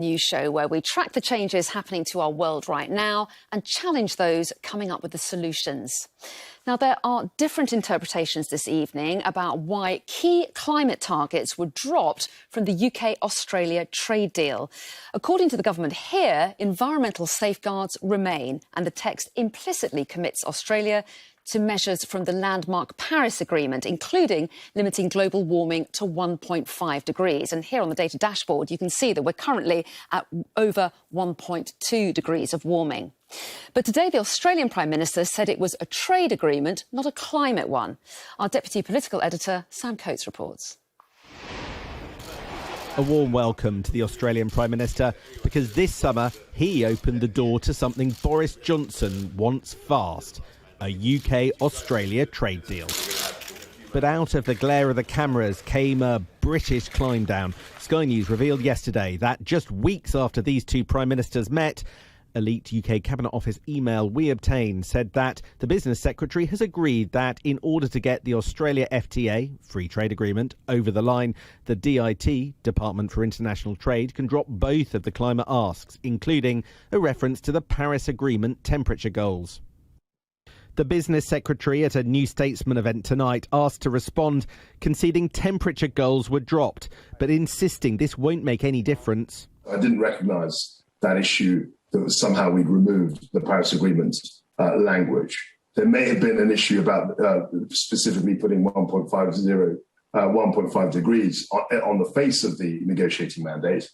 News show where we track the changes happening to our world right now and challenge those coming up with the solutions. Now, there are different interpretations this evening about why key climate targets were dropped from the UK-Australia trade deal. According to the government here, environmental safeguards remain, and the text implicitly commits Australia to measures from the landmark Paris Agreement, including limiting global warming to 1.5 degrees. And here on the data dashboard, you can see that we're currently at over 1.2 degrees of warming. But today, the Australian Prime Minister said it was a trade agreement, not a climate one. Our Deputy Political Editor, Sam Coates, reports. A warm welcome to the Australian Prime Minister, because this summer he opened the door to something Boris Johnson wants fast: a UK-Australia trade deal. But out of the glare of the cameras came a British climb down. Sky News revealed yesterday that just weeks after these two prime ministers met, a leaked UK Cabinet Office email we obtained said that the Business Secretary has agreed that in order to get the Australia FTA, Free Trade Agreement, over the line, the DIT, Department for International Trade, can drop both of the climate asks, including a reference to the Paris Agreement temperature goals. The Business Secretary at a New Statesman event tonight asked to respond, conceding temperature goals were dropped, but insisting this won't make any difference. I didn't recognise that issue, that was somehow we'd removed the Paris Agreement language. There may have been an issue about specifically putting 1.5 degrees on the face of the negotiating mandate,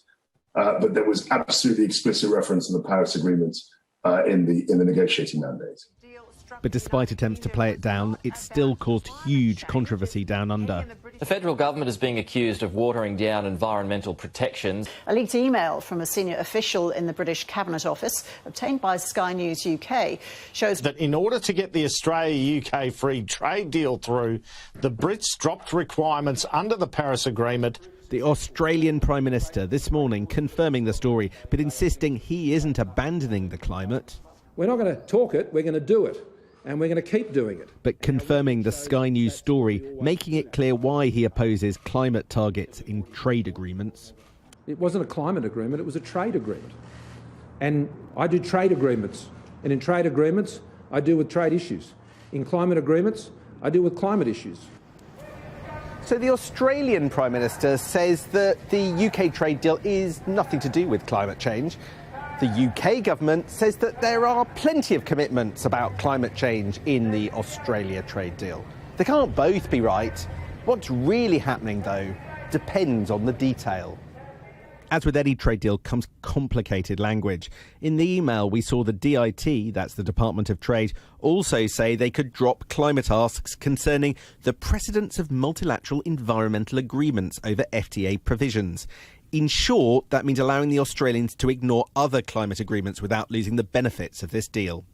but there was absolutely explicit reference to the Paris Agreement in the negotiating mandate. But despite attempts to play it down, it still caused huge controversy down under. The federal government is being accused of watering down environmental protections. A leaked email from a senior official in the British Cabinet Office, obtained by Sky News UK, shows that in order to get the Australia-UK free trade deal through, the Brits dropped requirements under the Paris Agreement. The Australian Prime Minister this morning confirming the story, but insisting he isn't abandoning the climate. We're not going to talk it, we're going to do it. And we're going to keep doing it. But confirming the Sky News story, making it clear why he opposes climate targets in trade agreements. It wasn't a climate agreement, it was a trade agreement. And I do trade agreements. And in trade agreements, I deal with trade issues. In climate agreements, I deal with climate issues. So the Australian Prime Minister says that the UK trade deal is nothing to do with climate change. The UK government says that there are plenty of commitments about climate change in the Australia trade deal. They can't both be right. What's really happening, though, depends on the detail. As with any trade deal comes complicated language. In the email, we saw the DIT, that's the Department of Trade, also say they could drop climate asks concerning the precedence of multilateral environmental agreements over FTA provisions. In short, that means allowing the Australians to ignore other climate agreements without losing the benefits of this deal.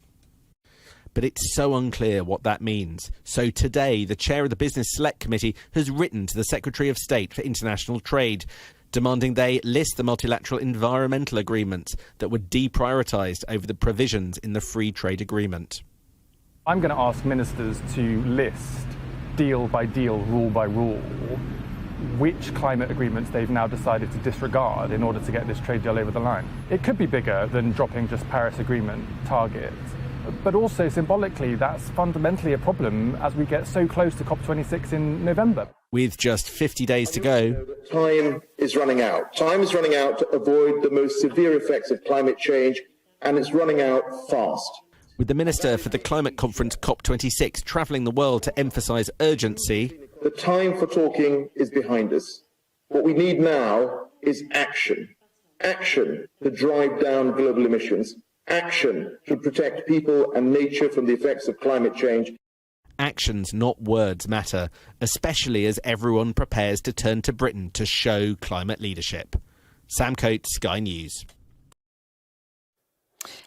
But it's so unclear what that means. So today, the chair of the Business Select Committee has written to the Secretary of State for International Trade, demanding they list the multilateral environmental agreements that were deprioritised over the provisions in the Free Trade Agreement. I'm going to ask ministers to list, deal by deal, rule by rule, which climate agreements they've now decided to disregard in order to get this trade deal over the line. It could be bigger than dropping just Paris Agreement targets, but also symbolically that's fundamentally a problem as we get so close to COP26 in November. With just 50 days to go. Time is running out. Time is running out to avoid the most severe effects of climate change, and it's running out fast. With the Minister for the Climate Conference COP26 travelling the world to emphasise urgency. The time for talking is behind us. What we need now is action. Action to drive down global emissions. Action to protect people and nature from the effects of climate change. Actions, not words, matter, especially as everyone prepares to turn to Britain to show climate leadership. Sam Coates, Sky News.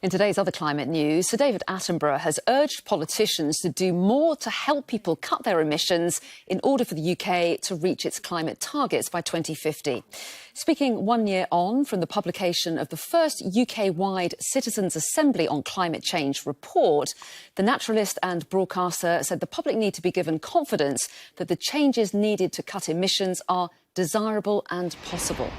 In today's other climate news, Sir David Attenborough has urged politicians to do more to help people cut their emissions in order for the UK to reach its climate targets by 2050. Speaking 1 year on from the publication of the first UK-wide Citizens' Assembly on Climate Change report, the naturalist and broadcaster said the public need to be given confidence that the changes needed to cut emissions are desirable and possible.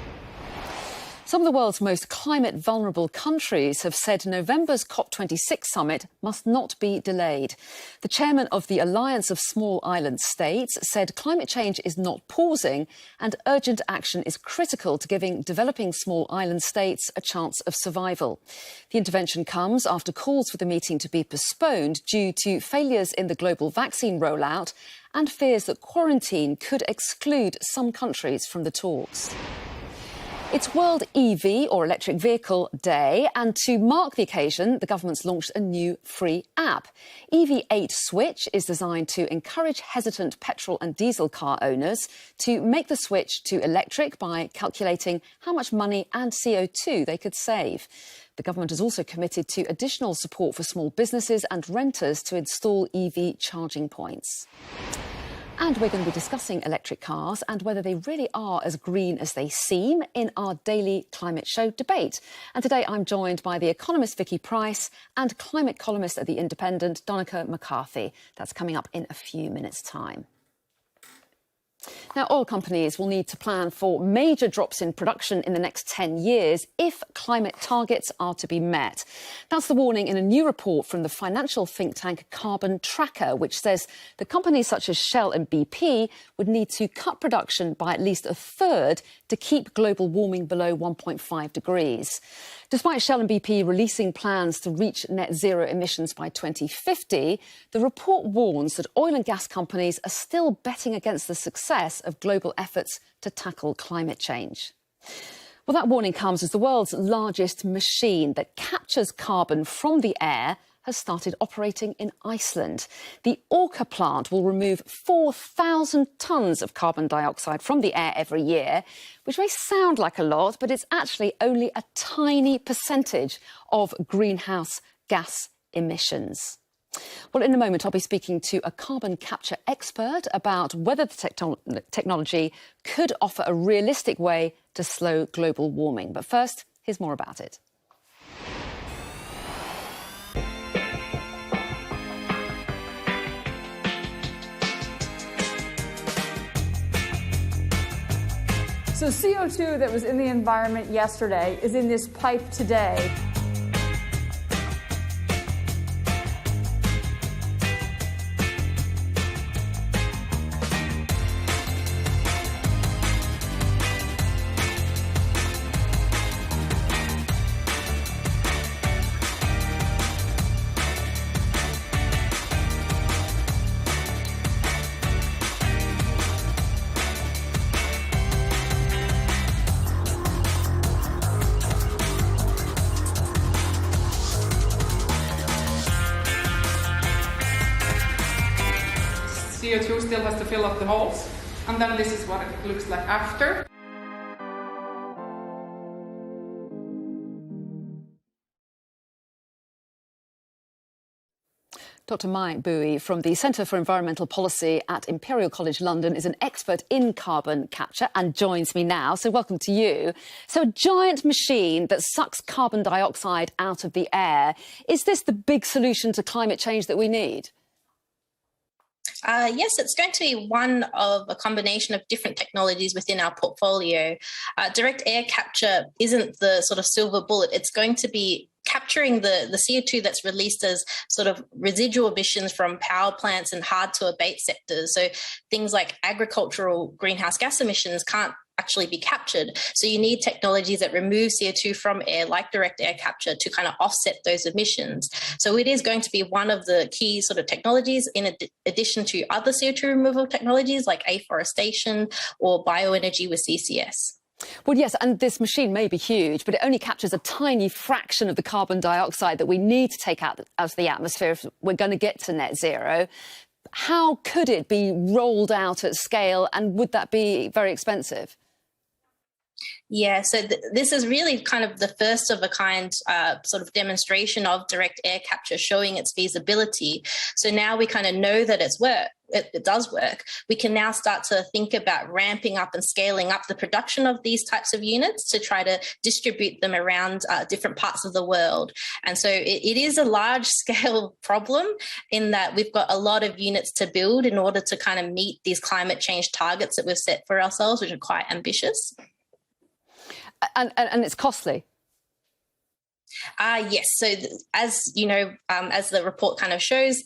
Some of the world's most climate-vulnerable countries have said November's COP26 summit must not be delayed. The chairman of the Alliance of Small Island States said climate change is not pausing and urgent action is critical to giving developing small island states a chance of survival. The intervention comes after calls for the meeting to be postponed due to failures in the global vaccine rollout and fears that quarantine could exclude some countries from the talks. It's World EV, or Electric Vehicle, Day, and to mark the occasion, the government's launched a new free app. EV8 Switch is designed to encourage hesitant petrol and diesel car owners to make the switch to electric by calculating how much money and CO2 they could save. The government has also committed to additional support for small businesses and renters to install EV charging points. And we're going to be discussing electric cars and whether they really are as green as they seem in our daily climate show debate. And today I'm joined by the economist Vicky Price and climate columnist at The Independent, Donica McCarthy. That's coming up in a few minutes' time. Now, oil companies will need to plan for major drops in production in the next 10 years if climate targets are to be met. That's the warning in a new report from the financial think tank Carbon Tracker, which says that companies such as Shell and BP would need to cut production by at least a third to keep global warming below 1.5 degrees. Despite Shell and BP releasing plans to reach net zero emissions by 2050, the report warns that oil and gas companies are still betting against the success of global efforts to tackle climate change. Well, that warning comes as the world's largest machine that captures carbon from the air has started operating in Iceland. The Orca plant will remove 4,000 tonnes of carbon dioxide from the air every year, which may sound like a lot, but it's actually only a tiny percentage of greenhouse gas emissions. Well, in a moment, I'll be speaking to a carbon capture expert about whether the technology could offer a realistic way to slow global warming. But first, here's more about it. So CO2 that was in the environment yesterday is in this pipe today. CO2 still has to fill up the holes, and then this is what it looks like after. Dr. Mai Bowie from the Centre for Environmental Policy at Imperial College London is an expert in carbon capture and joins me now. So welcome to you. So a giant machine that sucks carbon dioxide out of the air. Is this the big solution to climate change that we need? Yes, it's going to be one of a combination of different technologies within our portfolio. Direct air capture isn't the sort of silver bullet. It's going to be capturing the CO2 that's released as sort of residual emissions from power plants and hard to abate sectors. So things like agricultural greenhouse gas emissions can't actually be captured. So you need technologies that remove CO2 from air, like direct air capture, to kind of offset those emissions. So it is going to be one of the key sort of technologies in addition to other CO2 removal technologies like afforestation or bioenergy with CCS. Well, yes, and this machine may be huge, but it only captures a tiny fraction of the carbon dioxide that we need to take out of the atmosphere if we're going to get to net zero. How could it be rolled out at scale, and would that be very expensive? Yeah, so this is really kind of the first of a kind sort of demonstration of direct air capture showing its feasibility. So now we kind of know that it does work. We can now start to think about ramping up and scaling up the production of these types of units to try to distribute them around different parts of the world. And so it is a large scale problem in that we've got a lot of units to build in order to kind of meet these climate change targets that we've set for ourselves, which are quite ambitious. And it's costly. Yes. So as you know, as the report kind of shows,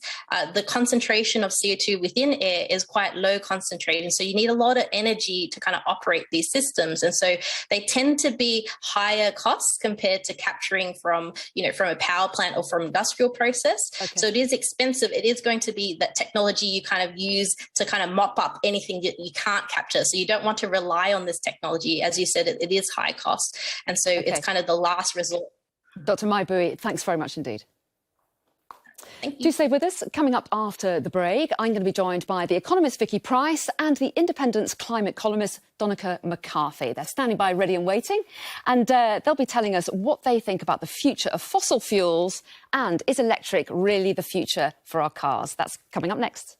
the concentration of CO2 within air is quite low concentration. So you need a lot of energy to kind of operate these systems. And so they tend to be higher costs compared to capturing from a power plant or from industrial process. Okay. So it is expensive. It is going to be that technology you kind of use to kind of mop up anything that you can't capture. So you don't want to rely on this technology. As you said, it is high cost. And so it's kind of the last resort. Dr. Mai Booi, thanks very much indeed. Thank you. Do stay with us. Coming up after the break, I'm going to be joined by the economist Vicky Price and the Independent's climate columnist Donncha McCarthy. They're standing by ready and waiting, and they'll be telling us what they think about the future of fossil fuels and is electric really the future for our cars? That's coming up next.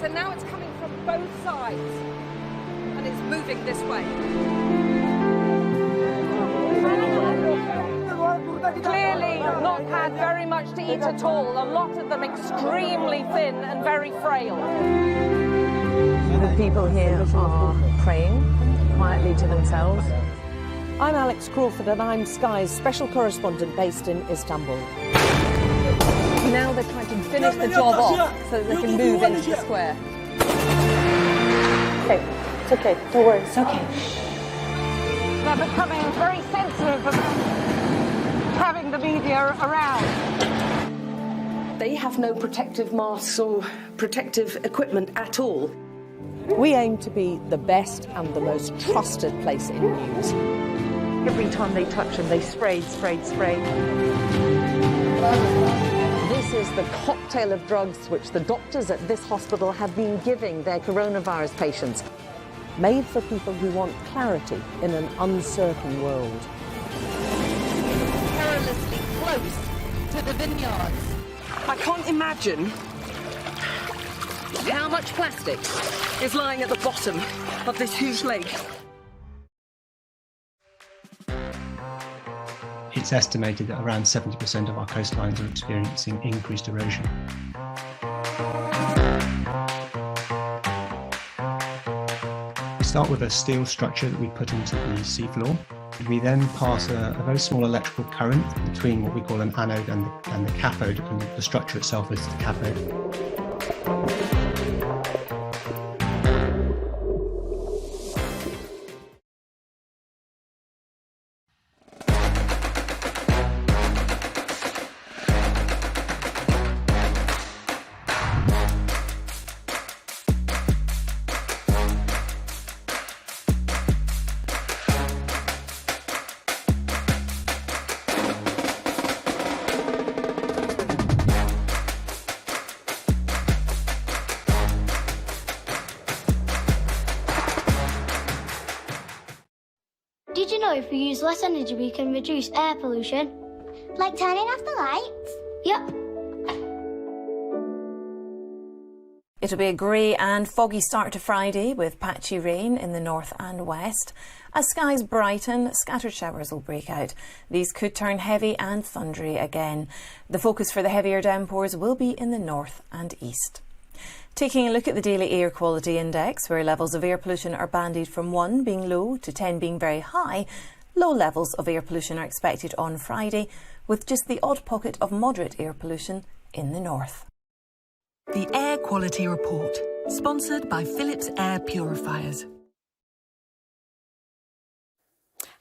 And now it's coming from both sides, and it's moving this way. Clearly not had very much to eat at all, a lot of them extremely thin and very frail. The people here are praying quietly to themselves. I'm Alex Crawford and I'm Sky's special correspondent based in Istanbul. Now they're trying to finish the job off so that they can move into the square. Okay, it's okay, don't worry, it's okay. They're becoming very sensitive about having the media around. They have no protective masks or protective equipment at all. We aim to be the best and the most trusted place in news. Every time they touch them, they spray. This is the cocktail of drugs which the doctors at this hospital have been giving their coronavirus patients. Made for people who want clarity in an uncertain world. Perilously close to the vineyards. I can't imagine how much plastic is lying at the bottom of this huge lake. It's estimated that around 70% of our coastlines are experiencing increased erosion. We start with a steel structure that we put into the seafloor. We then pass a very small electrical current between what we call an anode and the cathode, and the structure itself is the cathode. Did you know if we use less energy, we can reduce air pollution? Like turning off the lights? Yep. It'll be a grey and foggy start to Friday with patchy rain in the north and west. As skies brighten, scattered showers will break out. These could turn heavy and thundery again. The focus for the heavier downpours will be in the north and east. Taking a look at the daily air quality index, where levels of air pollution are bandied from 1 being low to 10 being very high, Low levels of air pollution are expected on Friday, with just the odd pocket of moderate air pollution in the north. The Air Quality Report, sponsored by Philips Air Purifiers.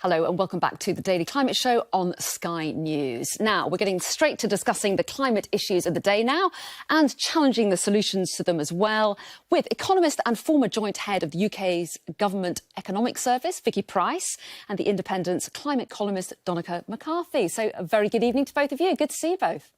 Hello and welcome back to the Daily Climate Show on Sky News. Now, we're getting straight to discussing the climate issues of the day now and challenging the solutions to them as well with economist and former joint head of the UK's Government Economic Service, Vicky Pryce, and the Independent's climate columnist, Donncha McCarthy. So a very good evening to both of you. Good to see you both.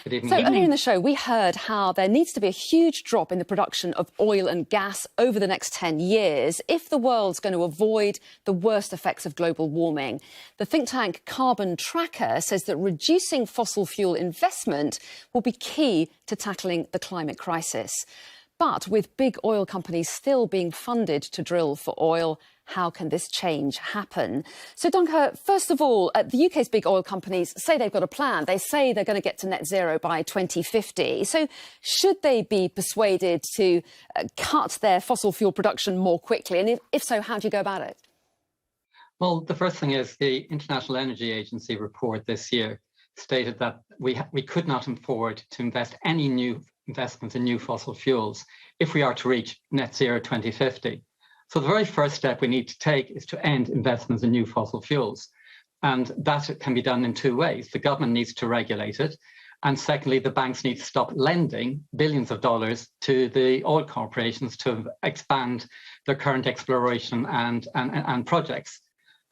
Good evening. So earlier in the show, we heard how there needs to be a huge drop in the production of oil and gas over the next 10 years if the world's going to avoid the worst effects of global warming. The think tank Carbon Tracker says that reducing fossil fuel investment will be key to tackling the climate crisis. But with big oil companies still being funded to drill for oil, how can this change happen? So, Donncha, first of all, the UK's big oil companies say they've got a plan. They say they're going to get to net zero by 2050. So should they be persuaded to cut their fossil fuel production more quickly? And if so, how do you go about it? Well, the first thing is the International Energy Agency report this year stated that we could not afford to invest any new investments in new fossil fuels if we are to reach net zero 2050. So the very first step we need to take is to end investments in new fossil fuels. And that can be done in two ways. The government needs to regulate it. And secondly, the banks need to stop lending billions of dollars to the oil corporations to expand their current exploration and projects.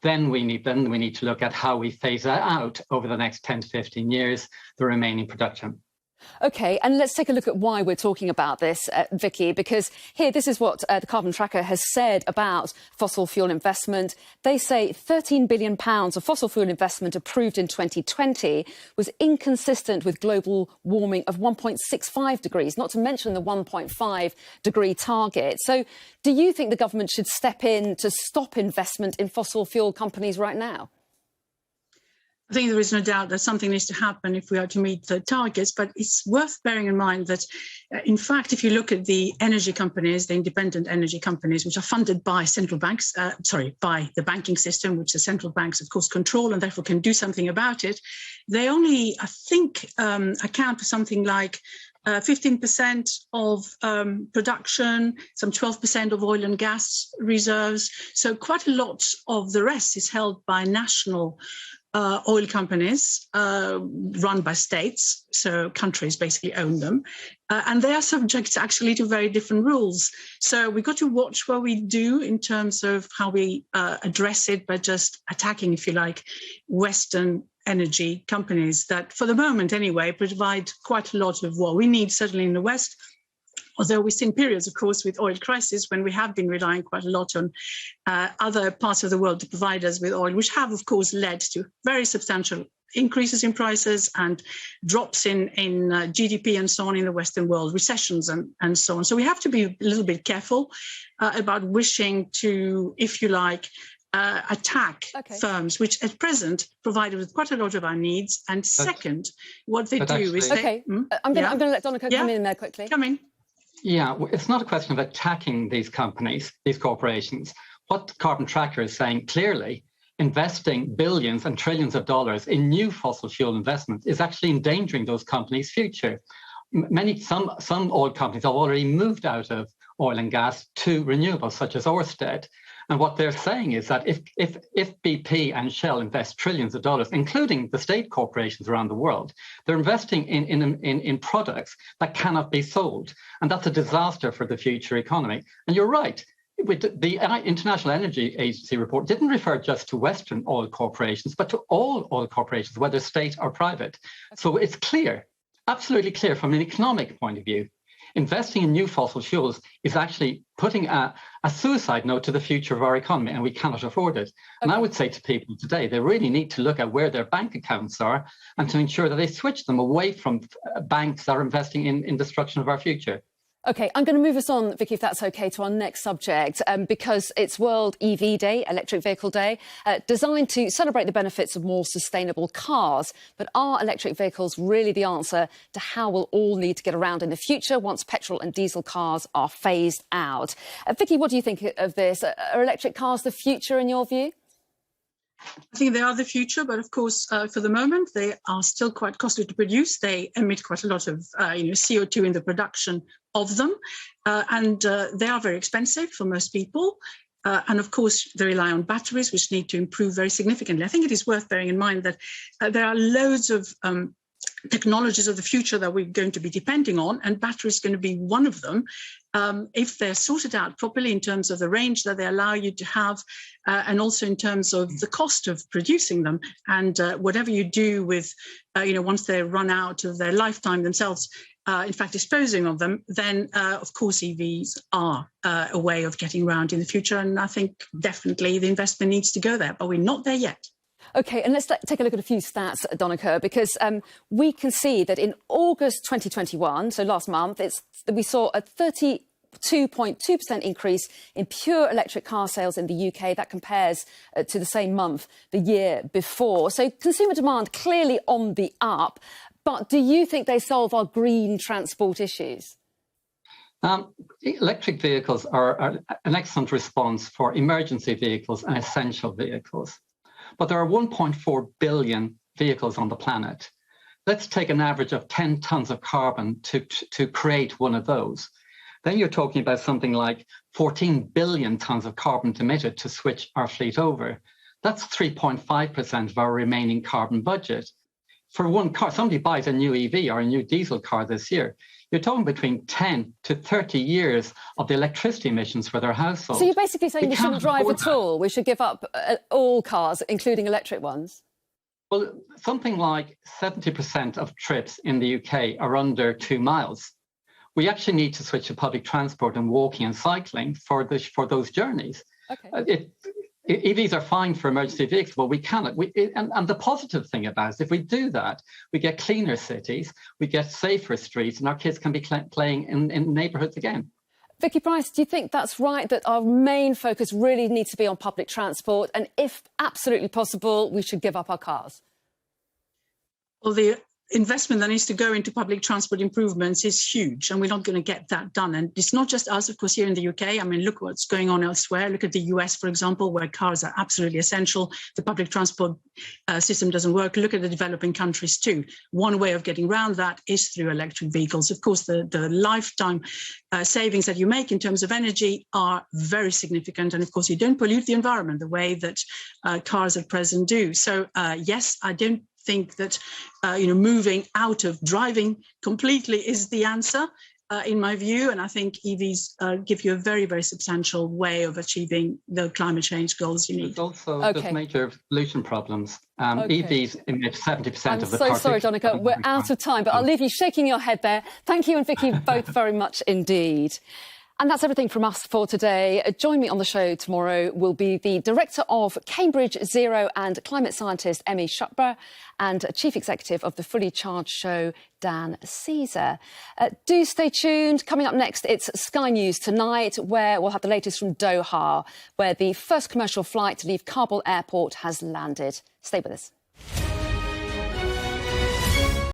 Then we need to look at how we phase out over the next 10 to 15 years the remaining production. OK, and let's take a look at why we're talking about this, Vicky, because here, this is what the Carbon Tracker has said about fossil fuel investment. They say £13 billion of fossil fuel investment approved in 2020 was inconsistent with global warming of 1.65 degrees, not to mention the 1.5 degree target. So do you think the government should step in to stop investment in fossil fuel companies right now? I think there is no doubt that something needs to happen if we are to meet the targets, but it's worth bearing in mind that, in fact, if you look at the energy companies, the independent energy companies, which are funded by central banks, by the banking system, which the central banks, of course, control and therefore can do something about it, they only, I think, account for something like 15% of production, some 12% of oil and gas reserves. So quite a lot of the rest is held by national oil companies run by states, so countries basically own them, and they are subject actually to very different rules. So we've got to watch what we do in terms of how we address it by just attacking, if you like, Western energy companies that, for the moment anyway, provide quite a lot of what we need, certainly in the West. Although we've seen periods, of course, with oil crisis when we have been relying quite a lot on other parts of the world to provide us with oil, which have, of course, led to very substantial increases in prices and drops in GDP and so on in the Western world, recessions and so on. So we have to be a little bit careful about wishing to, if you like, attack firms which at present provide us with quite a lot of our needs. And second, what they do is... OK, I'm going to let Donncha come in there quickly. Come in. Yeah, it's not a question of attacking these companies, these corporations. What Carbon Tracker is saying clearly, investing billions and trillions of dollars in new fossil fuel investments is actually endangering those companies' future. Some oil companies have already moved out of oil and gas to renewables, such as Ørsted. And what they're saying is that if BP and Shell invest trillions of dollars, including the state corporations around the world, they're investing in products that cannot be sold. And that's a disaster for the future economy. And you're right. The International Energy Agency report didn't refer just to Western oil corporations, but to all oil corporations, whether state or private. So it's clear, absolutely clear from an economic point of view. Investing in new fossil fuels is actually putting a suicide note to the future of our economy, and we cannot afford it. And I would say to people today, they really need to look at where their bank accounts are and to ensure that they switch them away from banks that are investing in destruction of our future. OK, I'm going to move us on, Vicky, if that's OK, to our next subject, because it's World EV Day, Electric Vehicle Day, designed to celebrate the benefits of more sustainable cars. But are electric vehicles really the answer to how we'll all need to get around in the future once petrol and diesel cars are phased out? Vicky, what do you think of this? Are electric cars the future in your view? I think they are the future, but of course, for the moment, they are still quite costly to produce. They emit quite a lot of CO2 in the production of them, and they are very expensive for most people. And of course, they rely on batteries, which need to improve very significantly. I think it is worth bearing in mind that there are loads of technologies of the future that we're going to be depending on, and battery is going to be one of them. If they're sorted out properly in terms of the range that they allow you to have, and also in terms of the cost of producing them, and whatever you do with, once they run out of their lifetime themselves, in fact, disposing of them, then of course EVs are a way of getting around in the future. And I think definitely the investment needs to go there, but we're not there yet. OK, and let's take a look at a few stats, Donnachadh, because we can see that in August 2021, so last month, we saw a 32.2% increase in pure electric car sales in the UK. That compares to the same month the year before. So consumer demand clearly on the up. But do you think they solve our green transport issues? Electric vehicles are an excellent response for emergency vehicles and essential vehicles. But there are 1.4 billion vehicles on the planet. Let's take an average of 10 tons of carbon to create one of those. Then you're talking about something like 14 billion tons of carbon emitted to switch our fleet over. That's 3.5% of our remaining carbon budget. For one car, somebody buys a new EV or a new diesel car this year, you're talking between 10 to 30 years of the electricity emissions for their household. So you're basically saying we shouldn't drive at all? We should give up all cars, including electric ones? Well, something like 70% of trips in the UK are under 2 miles. We actually need to switch to public transport and walking and cycling for those journeys. Okay. EVs are fine for emergency vehicles, but we cannot. And the positive thing about it is if we do that, we get cleaner cities, we get safer streets, and our kids can be playing in neighbourhoods again. Vicky Pryce, do you think that's right, that our main focus really needs to be on public transport, and if absolutely possible, we should give up our cars? Well, the investment that needs to go into public transport improvements is huge, and we're not going to get that done. And it's not just us, of course, here in the UK. I mean, look what's going on elsewhere. Look at the US, for example, where cars are absolutely essential. The public transport system doesn't work. Look at the developing countries too. One way of getting around that is through electric vehicles. Of course, the lifetime savings that you make in terms of energy are very significant. And of course, you don't pollute the environment the way that cars at present do. So yes, I don't think that moving out of driving completely is the answer, in my view. And I think EVs give you a very, very substantial way of achieving the climate change goals you need. There's also there's major pollution problems. EVs emit 70% of the. I'm so sorry, Donnachadh, we're out of time, but I'll leave you shaking your head there. Thank you and Vicky both very much indeed. And that's everything from us for today. Join me on the show tomorrow will be the Director of Cambridge Zero and climate scientist Emmy Shutborough and Chief Executive of the Fully Charged Show, Dan Caesar. Do stay tuned. Coming up next, it's Sky News Tonight, where we'll have the latest from Doha, where the first commercial flight to leave Kabul airport has landed. Stay with us.